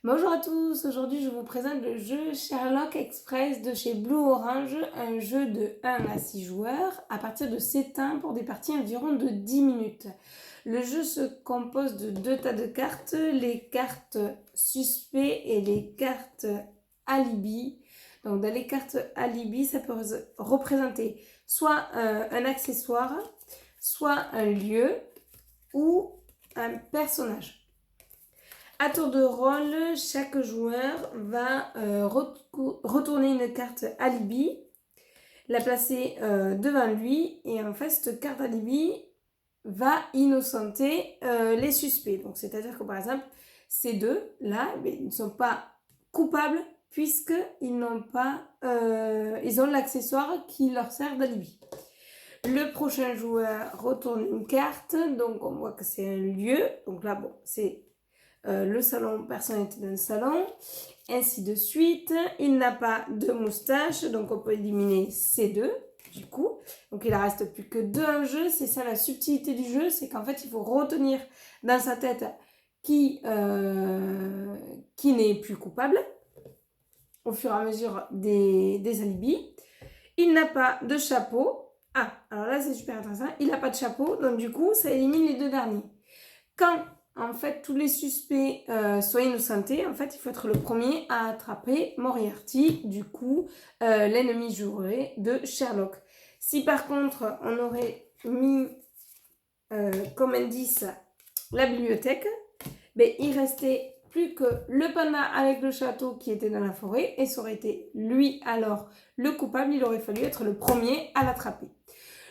Bonjour à tous, aujourd'hui je vous présente le jeu Sherlock Express de chez Blue Orange, un jeu de 1 à 6 joueurs à partir de 7 ans pour des parties environ de 10 minutes. Le jeu se compose de 2 tas de cartes, les cartes suspects et les cartes alibi. Donc dans les cartes alibi, ça peut représenter soit un accessoire, soit un lieu ou un personnage. À tour de rôle, chaque joueur va retourner une carte alibi, la placer devant lui et en fait cette carte alibi va innocenter les suspects. Donc c'est-à-dire que par exemple ces deux là, ils ne sont pas coupables puisqu'ils n'ont pas, ils ont l'accessoire qui leur sert d'alibi. Le prochain joueur retourne une carte, donc on voit que c'est un lieu. Donc là bon c'est le salon, personne n'était dans le salon, ainsi de suite. Il n'a pas de moustache, donc on peut éliminer ces deux, du coup. Donc il ne reste plus que 2 en jeu, c'est ça la subtilité du jeu, c'est qu'en fait il faut retenir dans sa tête qui n'est plus coupable, au fur et à mesure des alibis. Il n'a pas de chapeau. Ah, alors là c'est super intéressant, il n'a pas de chapeau, donc du coup ça élimine les 2 derniers. Quand en fait tous les suspects sont innocentés, en fait il faut être le premier à attraper Moriarty, du coup l'ennemi juré de Sherlock. Si par contre on aurait mis comme indice la bibliothèque, ben, il restait plus que le panda avec le château qui était dans la forêt et ça aurait été lui alors le coupable, il aurait fallu être le premier à l'attraper.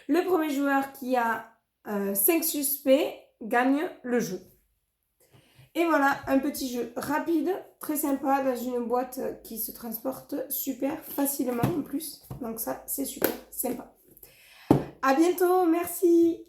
Le premier joueur qui a 5 suspects gagne le jeu. Et voilà, un petit jeu rapide, très sympa, dans une boîte qui se transporte super facilement en plus. Donc ça, c'est super sympa. À bientôt, merci!